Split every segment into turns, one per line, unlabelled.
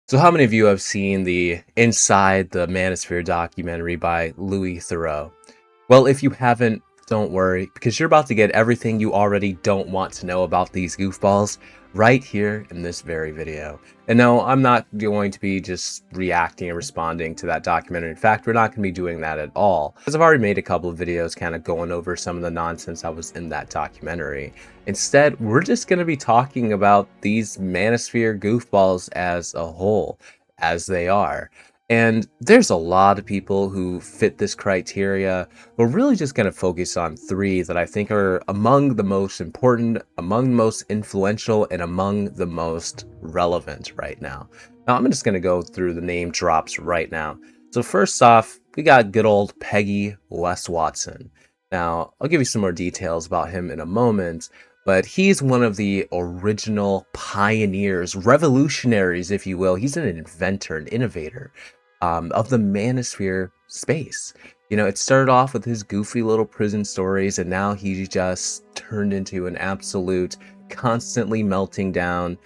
So how many of you have seen the Inside the Manosphere documentary by Louis Theroux? Well, if you haven't, don't worry, because you're about to get everything you already don't want to know about these goofballs right here in this very video. And no, I'm not going to be just reacting and responding to that documentary. In fact, we're not going to be doing that at all, because I've already made a couple of videos kind of going over some of the nonsense that was in that documentary. Instead, we're just going to be talking about these manosphere goofballs as a whole, as they are. And there's a lot of people who fit this criteria. We're really just going to focus on three that I think are among the most important, among the most influential, and among the most relevant right now. Now, I'm just going to go through the name drops right now. So first off, we got good old Peggy Wes Watson. Now, I'll give you some more details about him in a moment, but he's one of the original pioneers, revolutionaries, if you will. He's an inventor, an innovator of the manosphere space. You know, it started off with his goofy little prison stories, and now he just turned into an absolute, constantly melting down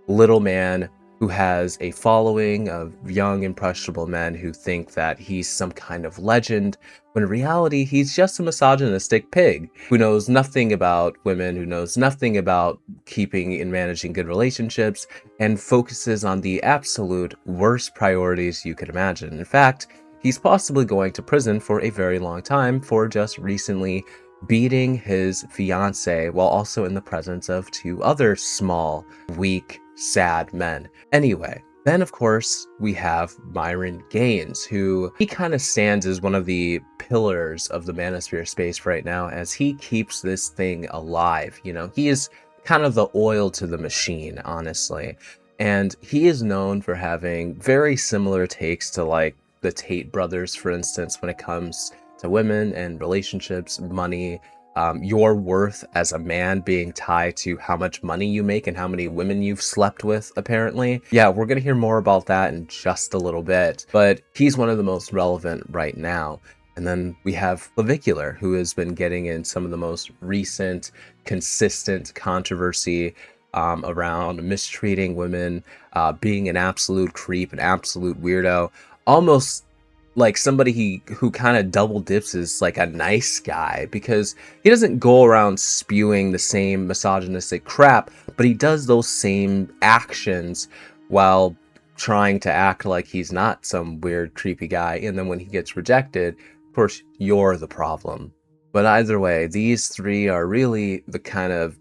little man who has a following of young, impressionable men who think that he's some kind of legend, when in reality, he's just a misogynistic pig who knows nothing about women, who knows nothing about keeping and managing good relationships, and focuses on the absolute worst priorities you could imagine. In fact, he's possibly going to prison for a very long time for just recently beating his fiance while also in the presence of two other small, weak, sad men. Anyway, then of course we have Myron Gaines, who he kind of stands as one of the pillars of the manosphere space right now as he keeps this thing alive. You know, he is kind of the oil to the machine, honestly. And he is known for having very similar takes to like the Tate brothers, for instance, when it comes to women and relationships, money, your worth as a man being tied to how much money you make and how many women you've slept with, apparently. Yeah, we're going to hear more about that in just a little bit, but he's one of the most relevant right now. And then we have Clavicular, who has been getting in some of the most recent, consistent controversy around mistreating women, being an absolute creep, an absolute weirdo, almost like somebody who kind of double dips as like a nice guy, because he doesn't go around spewing the same misogynistic crap, but he does those same actions while trying to act like he's not some weird creepy guy. And then when he gets rejected, of course, you're the problem. But either way, these three are really the kind of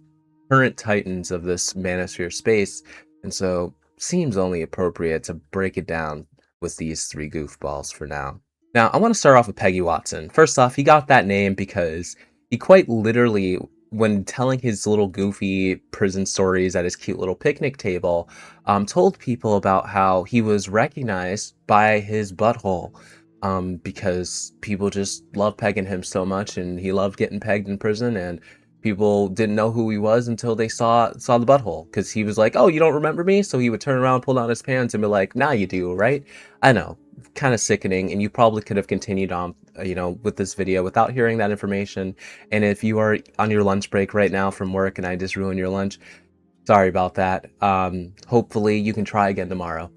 current titans of this manosphere space, and so seems only appropriate to break it down with these three goofballs for now. Now, I want to start off with Peggy Watson. First off, he got that name because he quite literally, when telling his little goofy prison stories at his cute little picnic table, told people about how he was recognized by his butthole, because people just loved pegging him so much, and he loved getting pegged in prison, and people didn't know who he was until they saw the butthole, because he was like, "Oh, you don't remember me?" So he would turn around, pull down his pants, and be like, "Nah, you do, right?" I know, kind of sickening, and you probably could have continued on, with this video without hearing that information. And if you are on your lunch break right now from work and I just ruined your lunch, sorry about that. Hopefully you can try again tomorrow.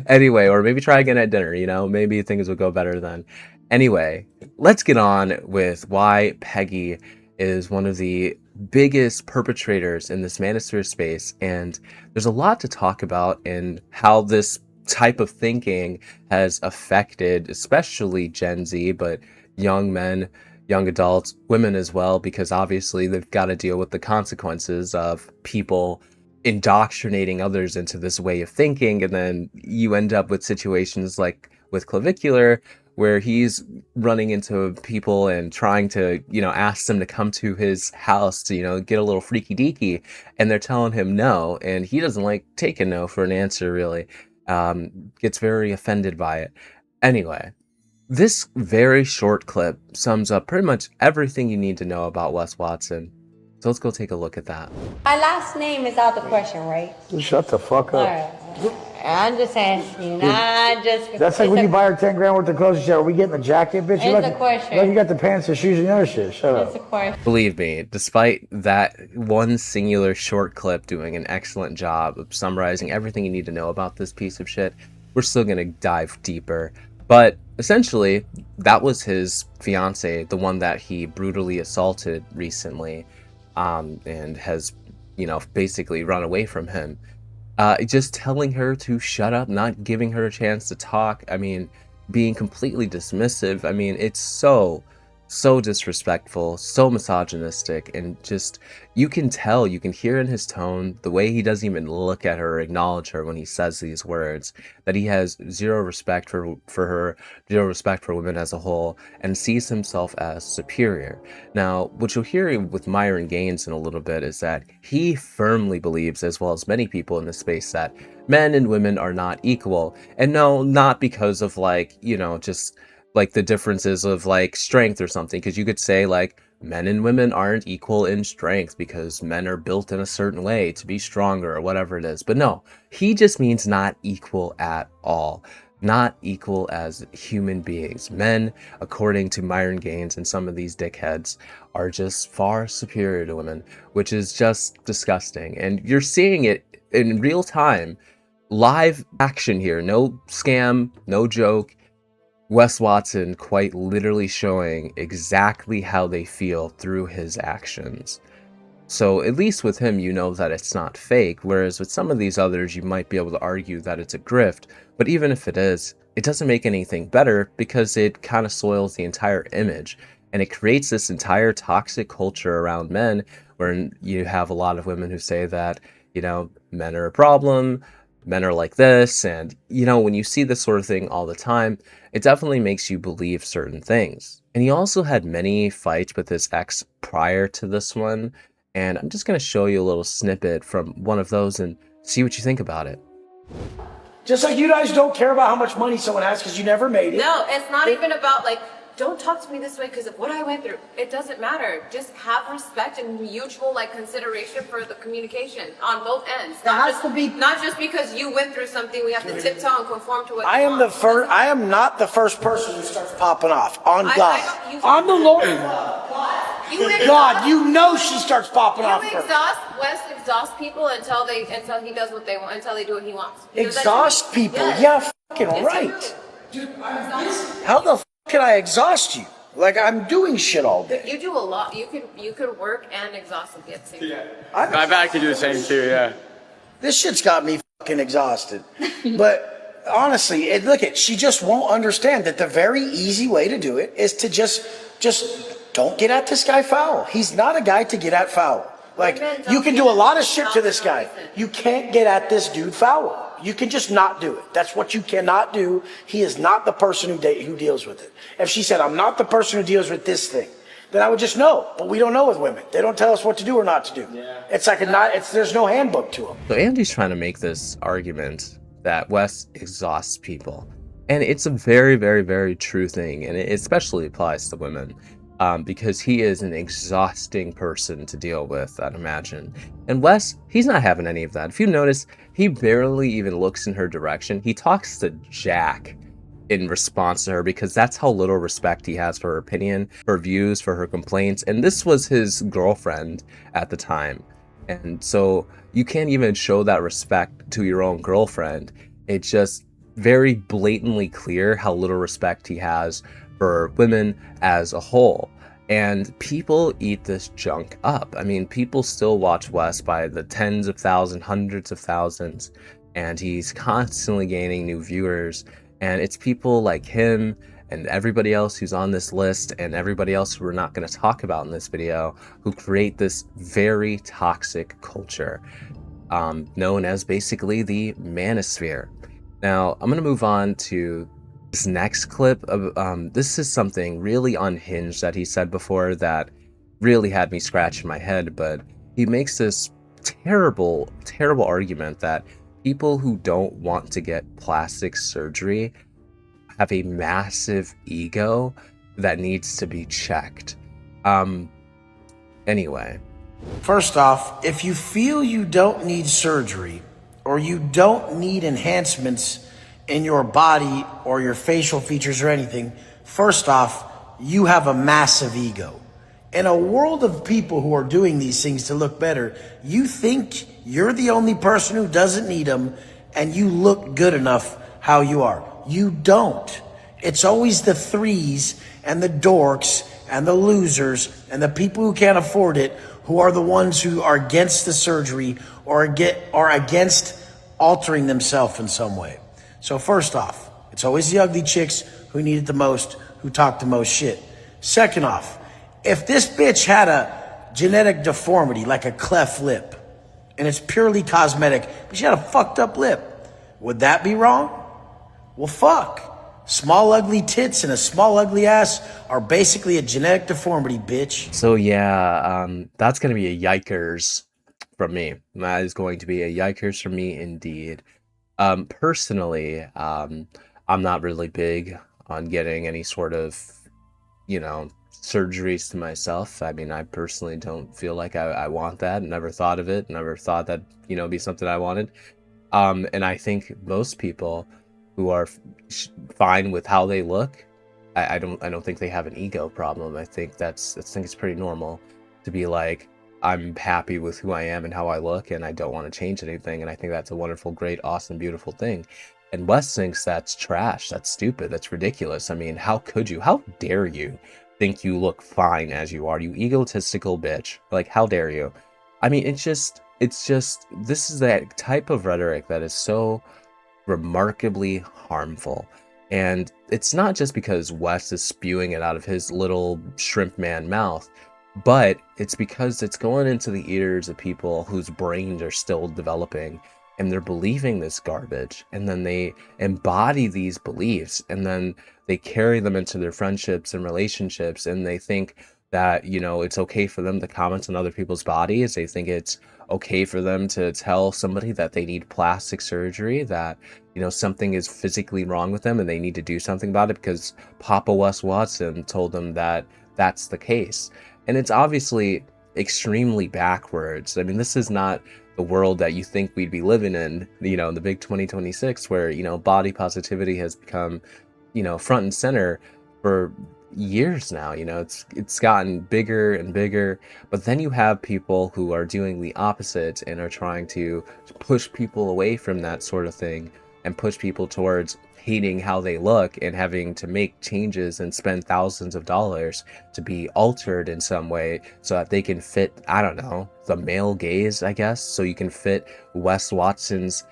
Anyway, or maybe try again at dinner, maybe things will go better then. Anyway, let's get on with why Peggy is one of the biggest perpetrators in this manosphere space. And there's a lot to talk about in how this type of thinking has affected especially Gen Z, but young men, young adults, women as well, because obviously they've got to deal with the consequences of people indoctrinating others into this way of thinking. And then you end up with situations like with Clavicular, where he's running into people and trying to, ask them to come to his house to, get a little freaky deaky, and they're telling him no, and he doesn't like taking no for an answer, really. Gets very offended by it. Anyway, this very short clip sums up pretty much everything you need to know about Wes Watson. So let's go take a look at that.
My last name is out the question, right?
Shut the fuck
All
up.
right. I'm just asking. Not just.
That's like when you buy her 10 grand worth of clothes. She said, "Are we getting the jacket, bitch?"
It's a question.
Like you got the pants, the shoes, and the other shit. Shut up.
It's a question.
Believe me, despite that one singular short clip doing an excellent job of summarizing everything you need to know about this piece of shit, we're still gonna dive deeper. But essentially, that was his fiance, the one that he brutally assaulted recently, and has, basically run away from him. Just telling her to shut up, not giving her a chance to talk. I mean, being completely dismissive. I mean, it's so disrespectful, so misogynistic, and just, you can tell, you can hear in his tone, the way he doesn't even look at her or acknowledge her when he says these words, that he has zero respect for her, zero respect for women as a whole, and sees himself as superior. Now, what you'll hear with Myron Gaines in a little bit is that he firmly believes, as well as many people in this space, that men and women are not equal. And no, not because of just like the differences of like strength or something, because you could say like men and women aren't equal in strength because men are built in a certain way to be stronger or whatever it is. But no, he just means not equal at all. Not equal as human beings. Men, according to Myron Gaines and some of these dickheads, are just far superior to women, which is just disgusting. And you're seeing it in real time, live action here. No scam, no joke. Wes Watson quite literally showing exactly how they feel through his actions. So at least with him, you know that it's not fake, whereas with some of these others, you might be able to argue that it's a grift. But even if it is, it doesn't make anything better because it kind of soils the entire image. And it creates this entire toxic culture around men where you have a lot of women who say that, men are a problem, men are like this. And, when you see this sort of thing all the time, it definitely makes you believe certain things. And he also had many fights with his ex prior to this one. And I'm just going to show you a little snippet from one of those and see what you think about it.
Just like you guys don't care about how much money someone has because you never made it.
No, it's not even about don't talk to me this way because of what I went through. It doesn't matter. Just have respect and mutual consideration for the communication on both ends.
That has to be
not just because you went through something. We have to tiptoe and conform to what.
I am not the first person who starts popping off. On God, on the Lord. God, she starts popping off first.
Wes exhausts people until he does what they want, until they do what he wants.
Exhaust people? Yes. Yeah, fucking right. Dude, how the can I exhaust you? Like I'm doing shit all day.
You do a lot. You could work and exhaust at the same time. Yeah.
I bet I could do the same too. Yeah.
This shit's got me fucking exhausted. But honestly, she just won't understand that the very easy way to do it is to just don't get at this guy foul. He's not a guy to get at foul. You can do a lot of shit to this guy. You can't get at this dude foul. You can just not do it. That's what you cannot do. He is not the person who deals with it. If she said, I'm not the person who deals with this thing, then I would just know. But we don't know with women. They don't tell us what to do or not to do. Yeah. It's like there's no handbook to them.
So Andy's trying to make this argument that Wes exhausts people. And it's a very, very, very true thing. And it especially applies to women. Because he is an exhausting person to deal with, I'd imagine. And Wes, he's not having any of that. If you notice, he barely even looks in her direction. He talks to Jack in response to her because that's how little respect he has for her opinion, her views, for her complaints. And this was his girlfriend at the time. And so you can't even show that respect to your own girlfriend. It's just very blatantly clear how little respect he has for women as a whole. And people eat this junk up. I mean, people still watch Wes by the tens of thousands, hundreds of thousands, and he's constantly gaining new viewers. And it's people like him and everybody else who's on this list and everybody else who we're not going to talk about in this video who create this very toxic culture known as basically the manosphere. Now, I'm going to move on to this next clip of this is something really unhinged that he said before that really had me scratching my head, but he makes this terrible argument that people who don't want to get plastic surgery have a massive ego that needs to be checked. Anyway.
First off, if you feel you don't need surgery, or you don't need enhancements in your body or your facial features or anything, first off, you have a massive ego. In a world of people who are doing these things to look better, you think you're the only person who doesn't need them and you look good enough how you are. You don't. It's always the threes and the dorks and the losers and the people who can't afford it who are the ones who are against the surgery or are against altering themselves in some way. So first off, it's always the ugly chicks who need it the most, who talk the most shit. Second off, if this bitch had a genetic deformity like a cleft lip, and it's purely cosmetic, but she had a fucked up lip, would that be wrong? Well, fuck. Small ugly tits and a small ugly ass are basically a genetic deformity, bitch.
So yeah, that's gonna be a yikers from me. That is going to be a yikers from me indeed. Personally, I'm not really big on getting any sort of, surgeries to myself. I mean, I personally don't feel like I want that. Never thought of it. Never thought that, be something I wanted. And I think most people who are fine with how they look, I don't think they have an ego problem. I think it's pretty normal to be like, I'm happy with who I am and how I look, and I don't want to change anything. And I think that's a wonderful, great, awesome, beautiful thing. And Wes thinks that's trash. That's stupid. That's ridiculous. I mean, how dare you think you look fine as you are, you egotistical bitch. Like, how dare you? I mean, it's just, this is that type of rhetoric that is so remarkably harmful. And it's not just because Wes is spewing it out of his little shrimp man mouth, but it's because it's going into the ears of people whose brains are still developing, and they're believing this garbage, and then they embody these beliefs, and then they carry them into their friendships and relationships, and they think that, it's okay for them to comment on other people's bodies. They think it's okay for them to tell somebody that they need plastic surgery, that, something is physically wrong with them and they need to do something about it because Papa Wes Watson told them that that's the case. And it's obviously extremely backwards. I mean, this is not the world that you think we'd be living in, the big 2026, where, body positivity has become, front and center for years now. It's gotten bigger and bigger, but then you have people who are doing the opposite and are trying to push people away from that sort of thing and push people towards hating how they look and having to make changes and spend thousands of dollars to be altered in some way so that they can fit, I don't know, the male gaze, I guess, so you can fit Wes Watson's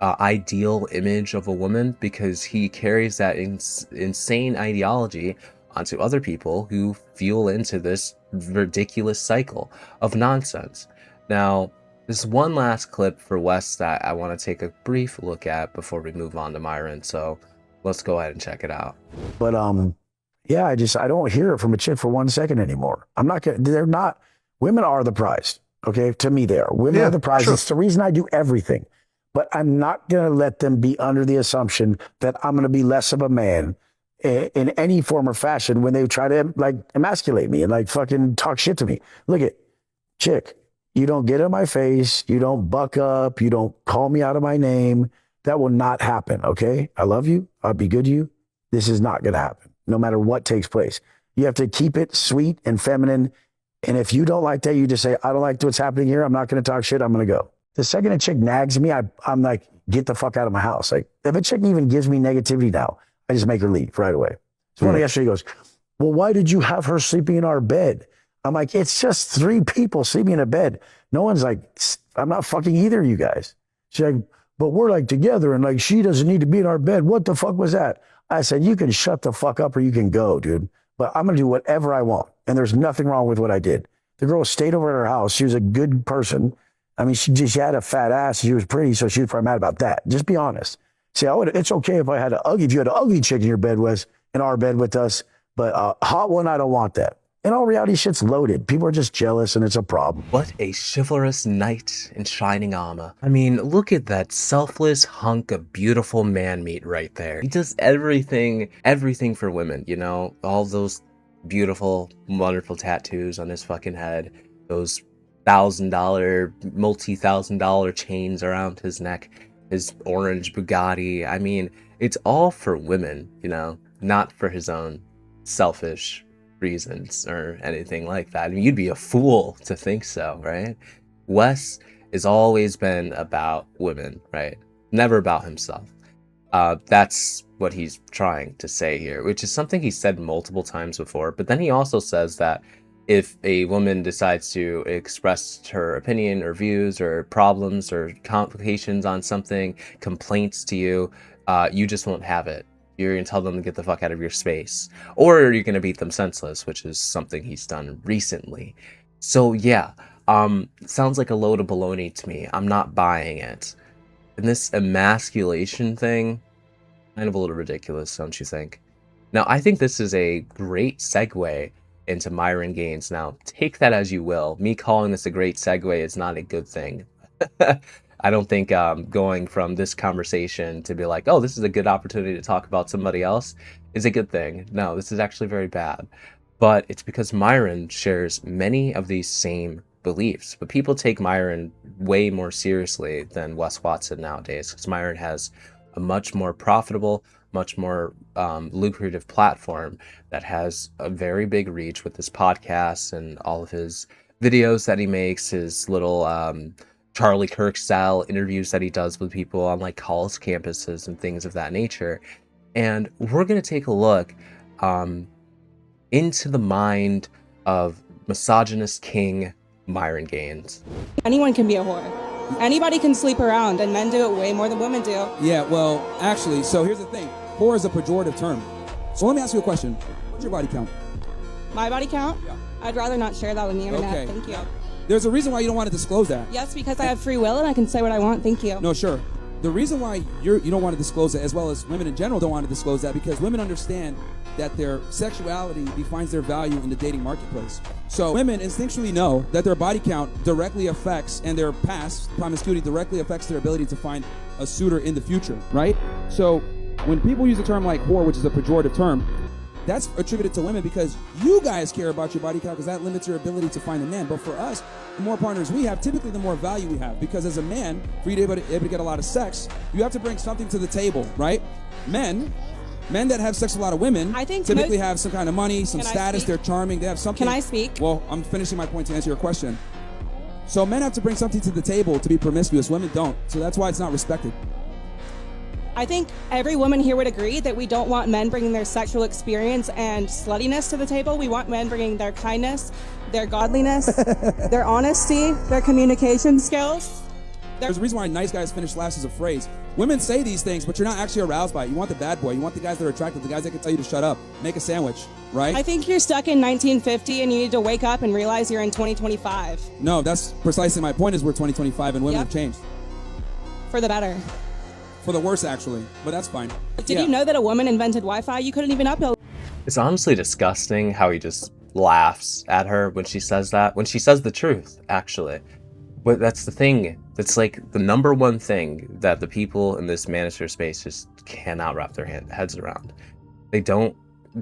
ideal image of a woman, because he carries that insane ideology onto other people who fuel into this ridiculous cycle of nonsense. Now, there's one last clip for Wes that I want to take a brief look at before we move on to Myron, so let's go ahead and check it out.
But yeah, I don't hear it from a chick for 1 second anymore. Women are the prize. Okay, to me they are. Women are the prize. Sure. It's the reason I do everything. But I'm not going to let them be under the assumption that I'm going to be less of a man in any form or fashion when they try to emasculate me and fucking talk shit to me. Look at chick. You don't get in my face. You don't buck up. You don't call me out of my name. That will not happen. Okay. I love you. I'll be good to you. This is not going to happen no matter what takes place. You have to keep it sweet and feminine. And if you don't like that, you just say, I don't like what's happening here. I'm not going to talk shit. I'm going to go. The second a chick nags me, I'm like, get the fuck out of my house. Like, if a chick even gives me negativity now, I just make her leave right away. So one yesterday goes, well, why did you have her sleeping in our bed? I'm like, it's just 3 people sleeping in a bed. No one's like, I'm not fucking either of you guys. She's like, but we're together and she doesn't need to be in our bed. What the fuck was that? I said, you can shut the fuck up or you can go, dude. But I'm going to do whatever I want. And there's nothing wrong with what I did. The girl stayed over at her house. She was a good person. I mean, she had a fat ass. She was pretty, so she was probably mad about that. Just be honest. See, it's okay if you had an ugly chick in your bed in our bed with us, but a hot one, I don't want that. In all reality, shit's loaded. People are just jealous and it's a problem.
What a chivalrous knight in shining armor. I mean, look at that selfless hunk of beautiful man meat right there. He does everything for women, all those beautiful, wonderful tattoos on his fucking head, those $1,000, multi-$1,000 chains around his neck, his orange Bugatti. I mean, it's all for women, you know, not for his own selfish reasons or anything like that. I mean, you'd be a fool to think so, right? Wes has always been about women, right? Never about himself. That's what he's trying to say here, which is something he said multiple times before. But then he also says that if a woman decides to express her opinion or views or problems or complications on something, complaints to you, you just won't have it. You're going to tell them to get the fuck out of your space. Or you're going to beat them senseless, which is something he's done recently. So yeah, sounds like a load of baloney to me. I'm not buying it. And this emasculation thing, kind of a little ridiculous, don't you think? Now, I think this is a great segue into Myron Gaines. Now, take that as you will. Me calling this a great segue is not a good thing. I don't think going from this conversation to be like, oh, this is a good opportunity to talk about somebody else is a good thing. No, this is actually very bad. But it's because Myron shares many of these same beliefs. But people take Myron way more seriously than Wes Watson nowadays, because Myron has a much more profitable, much more lucrative platform that has a very big reach with his podcasts and all of his videos that he makes, his little Charlie Kirk style interviews that he does with people on like college campuses and things of that nature. And we're going to take a look into the mind of misogynist king Myron Gaines.
Anyone can be a whore. Anybody can sleep around, and men do it way more than women do.
Yeah, well, actually, so here's the thing. Whore is a pejorative term. So let me ask you a question. What's your body count?
My body count?
Yeah.
I'd rather not share that on the internet.
Okay.
Thank you.
There's a reason why you don't want to disclose that.
Yes, because I have free will and I can say what I want. Thank you.
No, sure. The reason why you don't want to disclose it, as well as women in general don't want to disclose that, because women understand that their sexuality defines their value in the dating marketplace. So women instinctually know that their body count directly affects, and their past promiscuity directly affects their ability to find a suitor in the future, right? So when people use a term like whore, which is a pejorative term, that's attributed to women because you guys care about your body count because that limits your ability to find a man. But for us, the more partners we have, typically the more value we have. Because as a man, for you to be able to get a lot of sex, you have to bring something to the table, right? Men that have sex with a lot of women typically have some kind of money, some status, they're charming, they have something.
Can I speak?
Well, I'm finishing my point to answer your question. So men have to bring something to the table to be promiscuous, women don't. So that's why it's not respected.
I think every woman here would agree that we don't want men bringing their sexual experience and sluttiness to the table. We want men bringing their kindness, their godliness, their honesty, their communication skills.
There's a reason why nice guys finish last as a phrase. Women say these things, but you're not actually aroused by it. You want the bad boy. You want the guys that are attractive, the guys that can tell you to shut up, make a sandwich, right?
I think you're stuck in 1950 and you need to wake up and realize you're in 2025.
No, that's precisely my point is we're 2025 and women have changed.
For the better.
For the worse, actually, but that's fine.
Did you know that a woman invented Wi-Fi? You couldn't even upload.
It's honestly disgusting how he just laughs at her when she says that, when she says the truth, actually. But that's the thing. That's like the number one thing that the people in this manosphere space just cannot wrap their heads around. They don't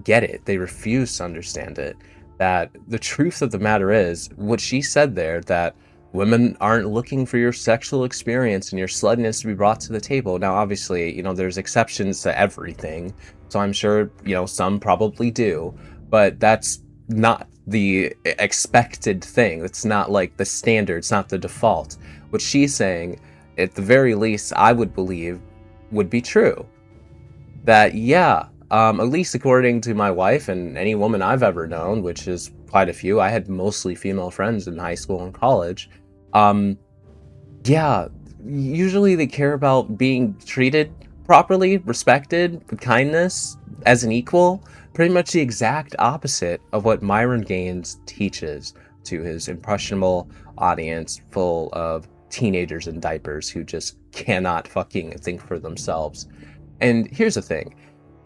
get it. They refuse to understand it. That the truth of the matter is, what she said there, that women aren't looking for your sexual experience and your sluttiness to be brought to the table. Now, obviously, you know, there's exceptions to everything. So I'm sure, you know, some probably do. But that's not the expected thing. It's not like the standard. It's not the default. What she's saying, at the very least, I would believe would be true. That, yeah, at least according to my wife and any woman I've ever known, which is quite a few, I had mostly female friends in high school and college. Yeah, usually they care about being treated properly, respected, with kindness, as an equal. Pretty much the exact opposite of what Myron Gaines teaches to his impressionable audience full of teenagers in diapers who just cannot fucking think for themselves. And here's the thing.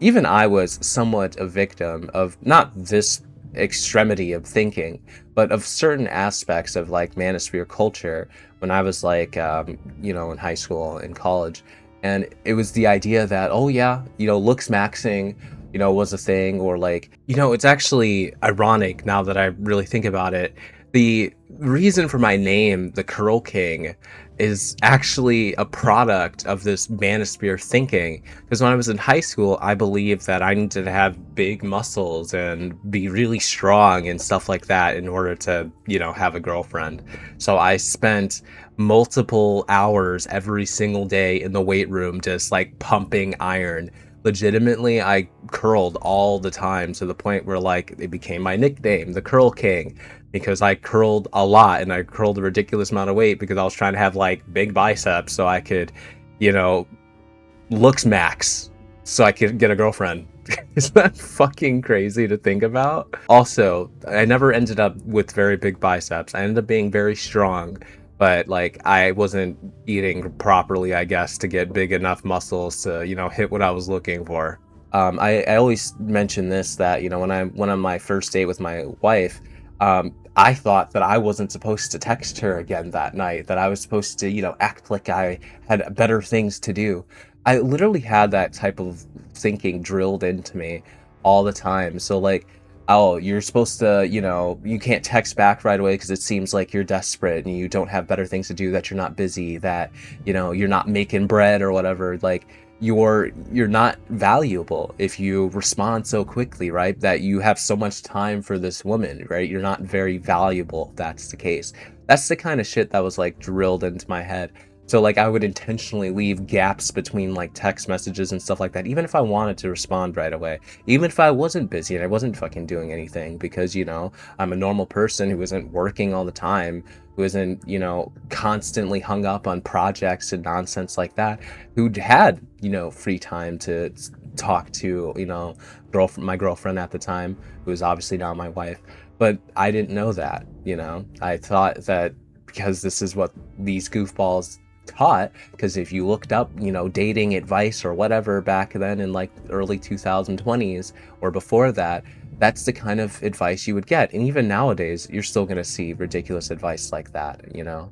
Even I was somewhat a victim of not this extremity of thinking, but of certain aspects of like manosphere culture when I was like, you know, in high school and college. And it was the idea that, oh yeah, you know, looks maxing, you know, was a thing, or like, you know, it's actually ironic now that I really think about it, The reason for my name, the Curl King, is actually a product of this manosphere thinking. Because when I was in high school, I believed that I needed to have big muscles and be really strong and stuff like that in order to, have a girlfriend. So I spent multiple hours every single day in the weight room just like pumping iron. Legitimately, I curled all the time to the point where like it became my nickname, the Curl King, because I curled a lot and I curled a ridiculous amount of weight because I was trying to have like big biceps so I could, you know, looks max so I could get a girlfriend. Isn't that fucking crazy to think about? Also, I never ended up with very big biceps. I ended up being very strong, but like I wasn't eating properly, I guess, to get big enough muscles to, hit what I was looking for. I always mention this that, when I went on my first date with my wife, I thought that I wasn't supposed to text her again that night, that I was supposed to, act like I had better things to do. I literally had that type of thinking drilled into me all the time. So like, oh, you're supposed to, you can't text back right away because it seems like you're desperate and you don't have better things to do, that you're not busy, that, you're not making bread or whatever. Like, you're not valuable if you respond so quickly, right? That you have so much time for this woman, right? You're not very valuable if that's the case. That's the kind of shit that was like drilled into my head. So like I would intentionally leave gaps between like text messages and stuff like that, even if I wanted to respond right away, even if I wasn't busy and I wasn't fucking doing anything, because I'm a normal person who isn't working all the time, who isn't constantly hung up on projects and nonsense like that, who had free time to talk to my girlfriend at the time, who was obviously not my wife. But I didn't know that. I thought that because this is what these goofballs taught, because if you looked up dating advice or whatever back then in like early 2020s or before that, that's the kind of advice you would get. And even nowadays you're still going to see ridiculous advice like that.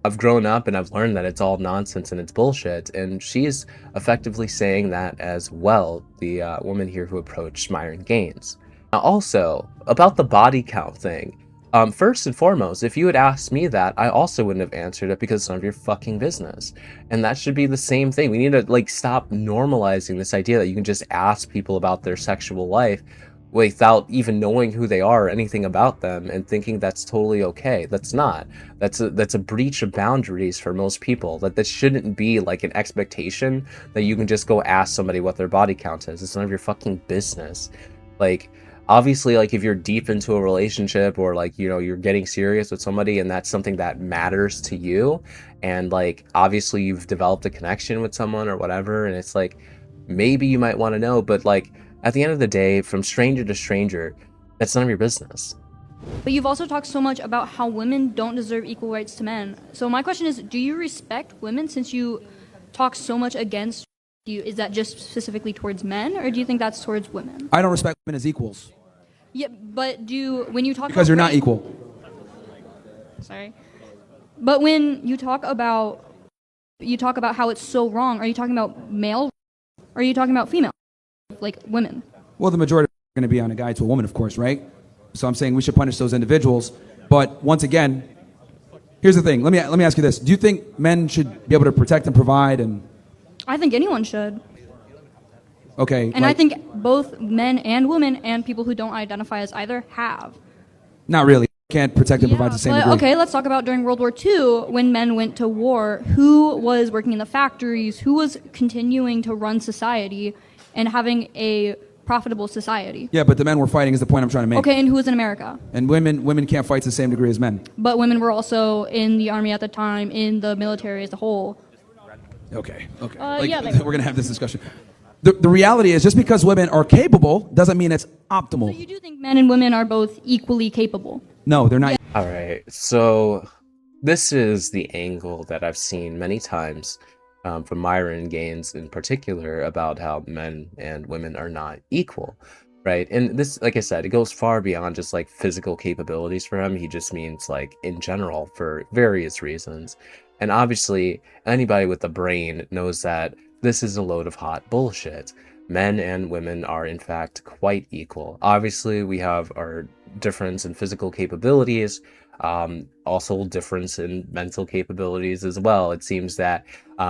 I've grown up and I've learned that it's all nonsense and it's bullshit, and she's effectively saying that as well, the woman here who approached Myron Gaines. Now also about the body count thing, first and foremost, if you had asked me that, I also wouldn't have answered it because it's none of your fucking business. And that should be the same thing. We need to like stop normalizing this idea that you can just ask people about their sexual life without even knowing who they are or anything about them and thinking that's totally okay. That's not. That's a breach of boundaries for most people. That shouldn't be like an expectation that you can just go ask somebody what their body count is. It's none of your fucking business. Like, obviously, like if you're deep into a relationship or like you're getting serious with somebody and that's something that matters to you, and like obviously you've developed a connection with someone or whatever, and it's like maybe you might want to know, but like at the end of the day, from stranger to stranger, that's none of your business.
But you've also talked so much about how women don't deserve equal rights to men. So my question is, do you respect women, since you talk so much against you? Is that just specifically towards men, or do you think that's towards women?
I don't respect women as equals.
Yeah, but when you talk
because
about
you're not equal.
Sorry. But when you talk about how it's so wrong, are you talking about male, or are you talking about female? Like women?
Well, the majority are going to be on a guy to a woman, of course, right? So I'm saying we should punish those individuals. But once again, here's the thing. Let me ask you this. Do you think men should be able to protect and provide? And
I think anyone should.
Okay.
And I think both men and women and people who don't identify as either have.
Not really. Can't protect and provide to the same degree.
Okay, let's talk about during World War II, when men went to war, who was working in the factories, who was continuing to run society and having a profitable society.
Yeah, but the men were fighting is the point I'm trying to make.
Okay, and who was in America?
And women can't fight to the same degree as men.
But women were also in the army at the time, in the military as a whole.
Okay.
Yeah,
we're going to have this discussion. The reality is, just because women are capable doesn't mean it's optimal.
So you do think men and women are both equally capable?
No, they're not.
All right, so this is the angle that I've seen many times from Myron Gaines in particular, about how men and women are not equal, right? And this, like I said, it goes far beyond just like physical capabilities for him. He just means like in general for various reasons. And obviously anybody with a brain knows that this is a load of hot bullshit. Men and women are in fact quite equal. Obviously we have our difference in physical capabilities, also difference in mental capabilities as well. It seems that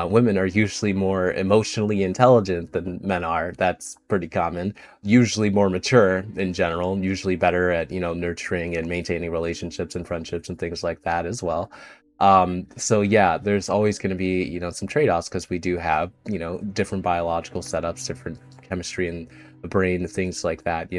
women are usually more emotionally intelligent than men are. That's pretty common. Usually more mature in general, usually better at, nurturing and maintaining relationships and friendships and things like that as well. So yeah, there's always going to be, some trade-offs because we do have, different biological setups, different chemistry in the brain, things like that.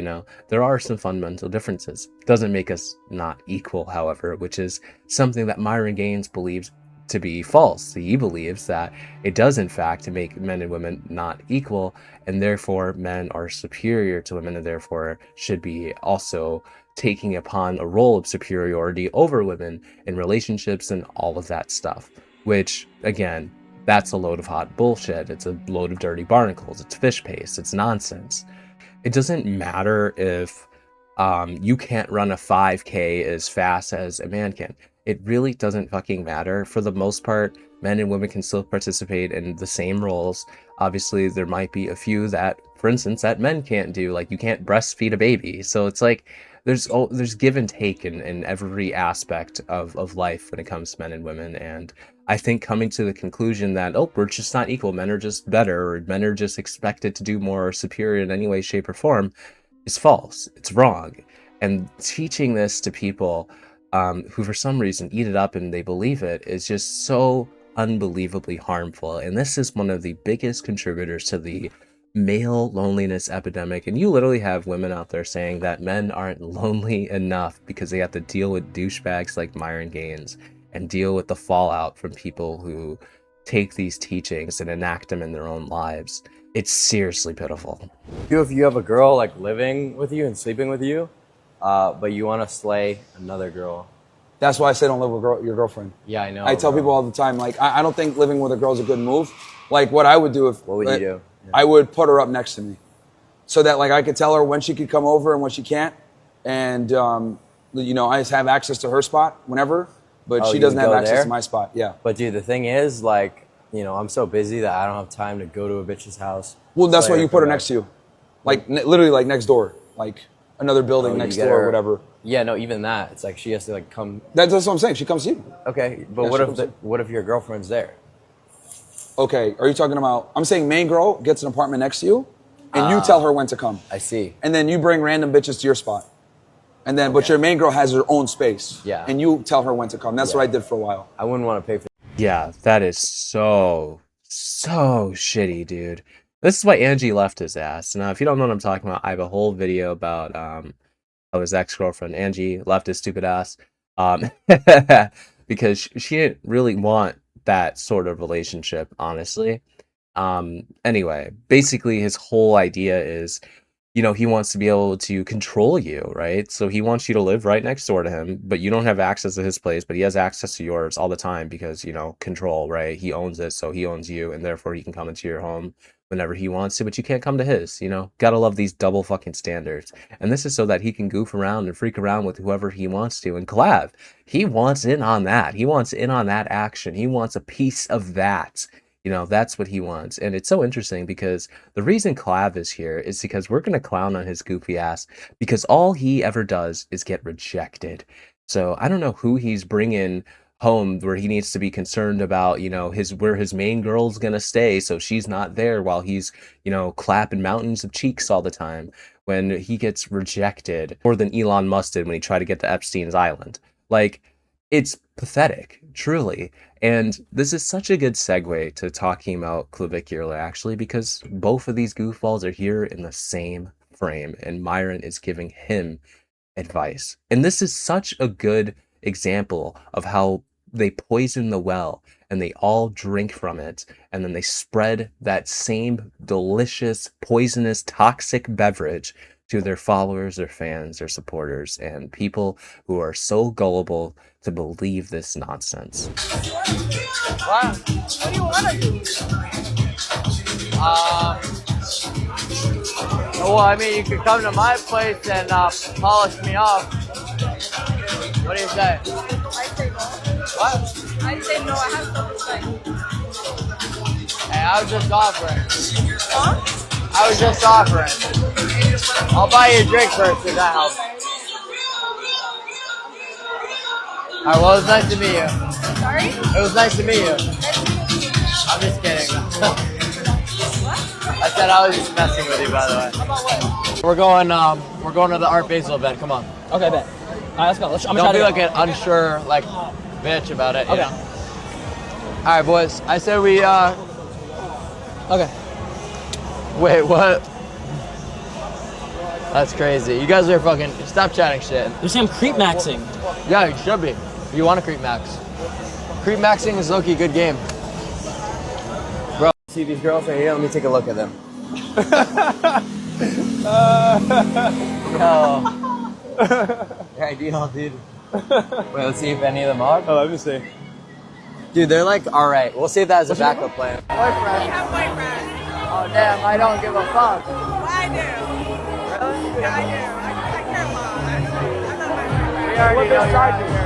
There are some fundamental differences. Doesn't make us not equal, however, which is something that Myron Gaines believes to be false. He believes that it does in fact make men and women not equal, and therefore men are superior to women, and therefore should be also taking upon a role of superiority over women in relationships and all of that stuff, which again, that's a load of hot bullshit. It's a load of dirty barnacles. It's fish paste. It's nonsense. It doesn't matter if you can't run a 5K as fast as a man can. It really doesn't fucking matter. For the most part, men and women can still participate in the same roles. Obviously, there might be a few that, for instance, that men can't do. Like, you can't breastfeed a baby. So it's like there's give and take in every aspect of life when it comes to men and women. And I think coming to the conclusion that, oh, we're just not equal, men are just better, or men are just expected to do more or superior in any way, shape, or form, is false. It's wrong. And teaching this to people who for some reason eat it up and they believe it is just so unbelievably harmful. And this is one of the biggest contributors to the male loneliness epidemic. And you literally have women out there saying that men aren't lonely enough because they have to deal with douchebags like Myron Gaines and deal with the fallout from people who take these teachings and enact them in their own lives. It's seriously pitiful.
If you have a girl like living with you and sleeping with you, but you want to slay another girl.
That's why I say don't live with your girlfriend.
Yeah, I know.
I tell people all the time, like, I don't think living with a girl is a good move. Like, what I would do if...
What would you do? Yeah.
I would put her up next to me. So that, like, I could tell her when she could come over and when she can't. And, I just have access to her spot whenever. But she doesn't have access to my spot. Yeah.
But, dude, the thing is, like, I'm so busy that I don't have time to go to a bitch's house.
Well, that's why you put her next to you. Like, literally, like, next door. Like, another building next door or whatever.
Yeah, no, even that. It's like she has to, like, come...
That's what I'm saying. She comes to you.
Okay, but what if your girlfriend's there?
Okay, are you talking about... I'm saying main girl gets an apartment next to you, and you tell her when to come.
I see.
And then you bring random bitches to your spot. And then, but your main girl has her own space.
Yeah.
And you tell her when to come. That's what I did for a while.
I wouldn't want to pay for...
Yeah, that is so shitty, dude. This is why Angie left his ass. Now, if you don't know what I'm talking about, I have a whole video about his ex-girlfriend. Angie left his stupid ass because she didn't really want that sort of relationship, honestly. Anyway, basically his whole idea is, he wants to be able to control you, right? So he wants you to live right next door to him, but you don't have access to his place, but he has access to yours all the time because, control, right? He owns it, so he owns you, and therefore he can come into your home whenever he wants to, but you can't come to his, Gotta love these double fucking standards. And this is so that he can goof around and freak around with whoever he wants to and collab. He wants in on that. He wants in on that action. He wants a piece of that. That's what he wants. And it's so interesting because the reason Clav is here is because we're going to clown on his goofy ass because all he ever does is get rejected. So I don't know who he's bringing home where he needs to be concerned about, where his main girl's going to stay. So she's not there while he's, clapping mountains of cheeks all the time when he gets rejected more than Elon Musk did when he tried to get to Epstein's island. Like, it's pathetic, truly. And this is such a good segue to talking about clavicular, actually, because both of these goofballs are here in the same frame, and Myron is giving him advice. And this is such a good example of how they poison the well, and they all drink from it, and then they spread that same delicious, poisonous, toxic beverage to their followers, their fans, their supporters, and people who are so gullible to believe this nonsense.
What do you want to do? Well, I mean, you could come to my place and polish me off. What do you say?
I say no.
What?
I say no. I have something to say.
Hey, I was just offering.
Huh?
I was just offering. I'll buy you a drink first if that helps. Alright, well, it was nice to meet you.
Sorry?
It was nice to meet you. I'm just kidding. I said I was just messing with you, by the way.
About what?
We're going to the Art Basel event. Come on.
Okay, bet. Alright, let's go. I'm
Don't be
gonna
like an unsure, like, bitch about it.
Okay.
Alright, boys. I said we,
Okay.
Wait, what? That's crazy. You guys are fucking, stop chatting shit.
You're saying I'm creep maxing.
Yeah, you should be. You want to creep max. Creep maxing is low-key good game. Bro, see these girls right here? Let me take a look at them. Yo. Your ideal, dude. Wait, let's see if any of them are.
Oh, let me see.
Dude, they're like, alright, we'll save that as a backup plan.
We have boyfriends.
Oh, damn, I don't give a fuck.
I do.
Really?
Yeah, I do. I care a lot. I'm not my boyfriend.
We already know you're out here.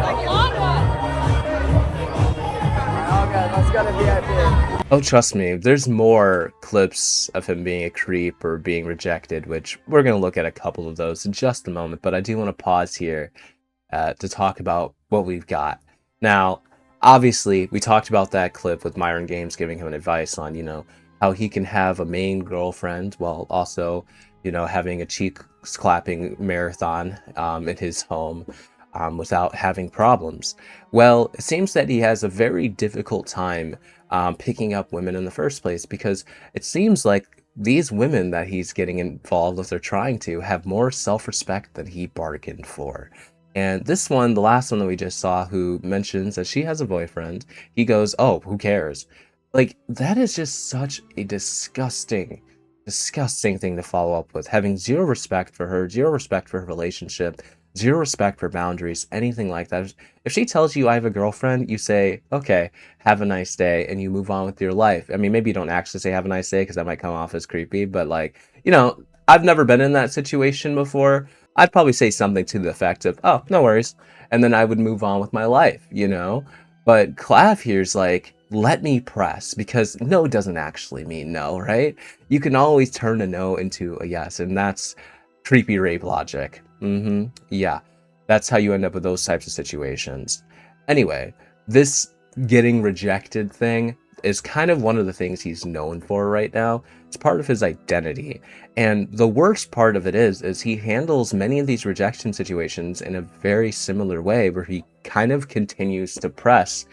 Like a long one.
Okay, let's go to VIP.
Oh, trust me, there's more clips of him being a creep or being rejected, which we're going to look at a couple of those in just a moment, but I do want to pause here to talk about what we've got. Now, obviously, we talked about that clip with Myron Games giving him advice on, how he can have a main girlfriend while also, having a cheek clapping marathon in his home without having problems. Well, it seems that he has a very difficult time picking up women in the first place, because it seems like these women that he's getting involved with or trying to have more self-respect than he bargained for. And this one, the last one that we just saw, who mentions that she has a boyfriend, he goes, oh, who cares? Like, that is just such a disgusting thing to follow up with. Having zero respect for her, zero respect for her relationship, zero respect for boundaries, anything like that. If she tells you I have a girlfriend, you say, okay, have a nice day, and you move on with your life. I mean, maybe you don't actually say have a nice day because that might come off as creepy, but like, I've never been in that situation before. I'd probably say something to the effect of, oh, no worries. And then I would move on with my life, But Clav here's like, let me press, because no doesn't actually mean no, right? You can always turn a no into a yes, and that's creepy rape logic. Yeah, that's how you end up with those types of situations. Anyway, this getting rejected thing is kind of one of the things he's known for right now. It's part of his identity. And the worst part of it is he handles many of these rejection situations in a very similar way, where he kind of continues to press,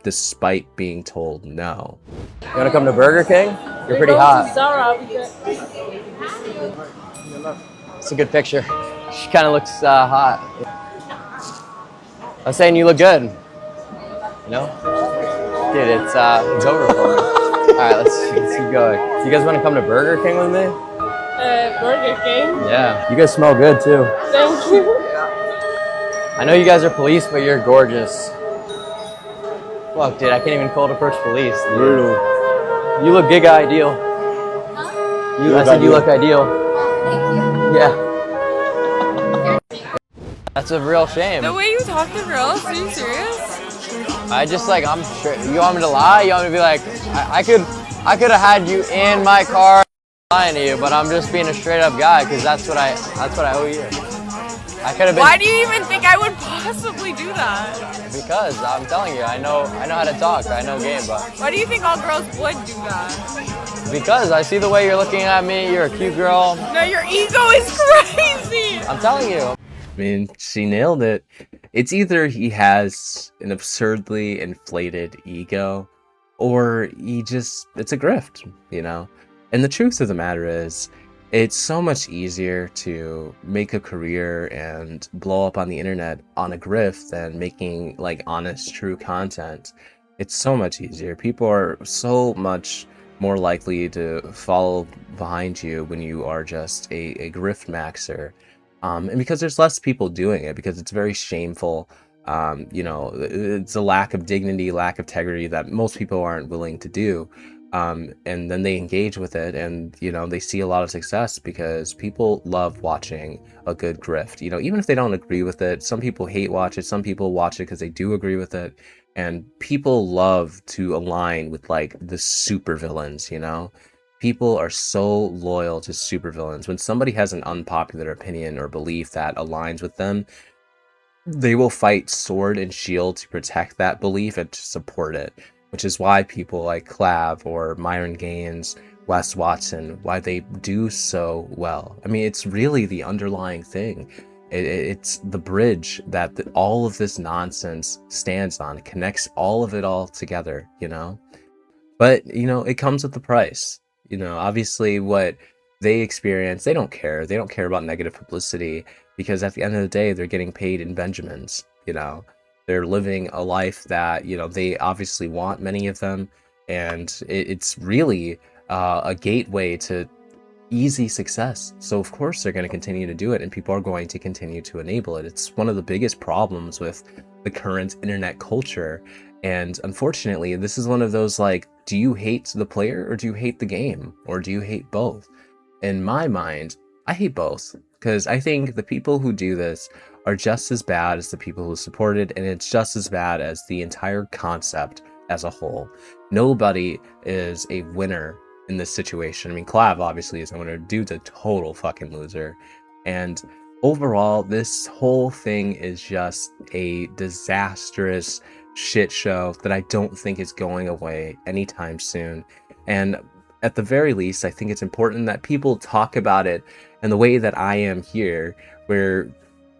despite being told no.
You wanna come to Burger King? You're pretty hot. It's a good picture. She kind of looks hot. I'm saying you look good. Dude, it's over for me. All right, let's keep going. Do you guys want to come to Burger King with me?
Burger King?
Yeah. You guys smell good too.
Thank you.
I know you guys are police, but you're gorgeous. Fuck, dude, I can't even call to approach police. Dude. You look giga ideal. I said you look ideal. Yeah. That's a real shame.
The way you talk to girls, are you serious?
I just I'm sure. You want me to lie? You want me to be like, I could have had you in my car lying to you, but I'm just being a straight up guy because that's what I owe you. I could have been.
Why do you even think I would possibly do that?
Because I'm telling you, I know how to talk. I know game, but.
Why do you think all girls would do that?
Because I see the way you're looking at me. You're a cute girl.
No, your ego is crazy.
I'm telling you. I mean, she nailed it. It's either he has an absurdly inflated ego, or it's a grift, And the truth of the matter is, it's so much easier to make a career and blow up on the internet on a grift than making honest, true content. It's so much easier. People are so much more likely to follow behind you when you are just a grift maxer. And because there's less people doing it, because it's very shameful, it's a lack of dignity, lack of integrity that most people aren't willing to do. And then they engage with it, and they see a lot of success because people love watching a good grift. Even if they don't agree with it, some people hate watch it, some people watch it because they do agree with it, and people love to align with the supervillains. People are so loyal to supervillains. When somebody has an unpopular opinion or belief that aligns with them, they will fight sword and shield to protect that belief and to support it, which is why people like Clav or Myron Gaines, Wes Watson, why they do so well. I mean, it's really the underlying thing. It's the bridge that all of this nonsense stands on. It connects all of it all together, you know? But, you know, it comes with the price. You know, obviously what they experience, they don't care. They don't care about negative publicity because at the end of the day, they're getting paid in Benjamins, you know? They're living a life that, you know, they obviously want, many of them, and it's really a gateway to easy success. So of course they're going to continue to do it, and people are going to continue to enable it. It's one of the biggest problems with the current internet culture. And unfortunately, this is one of those, like, do you hate the player or do you hate the game? Or do you hate both? In my mind, I hate both, because I think the people who do this are just as bad as the people who support it, and it's just as bad as the entire concept as a whole. Nobody is a winner in this situation. I mean, Clav obviously is a winner. Dude's a total fucking loser. And overall, this whole thing is just a disastrous shit show that I don't think is going away anytime soon. And at the very least, I think it's important that people talk about it in the way that I am here, where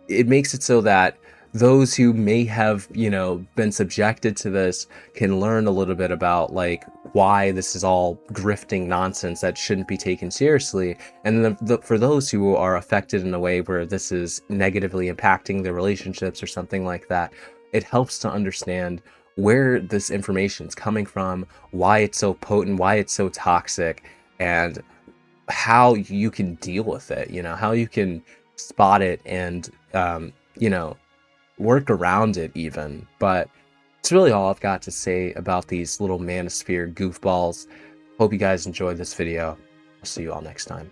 it makes it so that those who may have, you know, been subjected to this can learn a little bit about, like, why this is all grifting nonsense that shouldn't be taken seriously. And for those who are affected in a way where this is negatively impacting their relationships or something like that, it helps to understand where this information is coming from, why it's so potent, why it's so toxic, and how you can deal with it, you know, how you can spot it and, you know, work around it even. But it's really all I've got to say about these little manosphere goofballs. Hope you guys enjoyed this video. I'll see you all next time.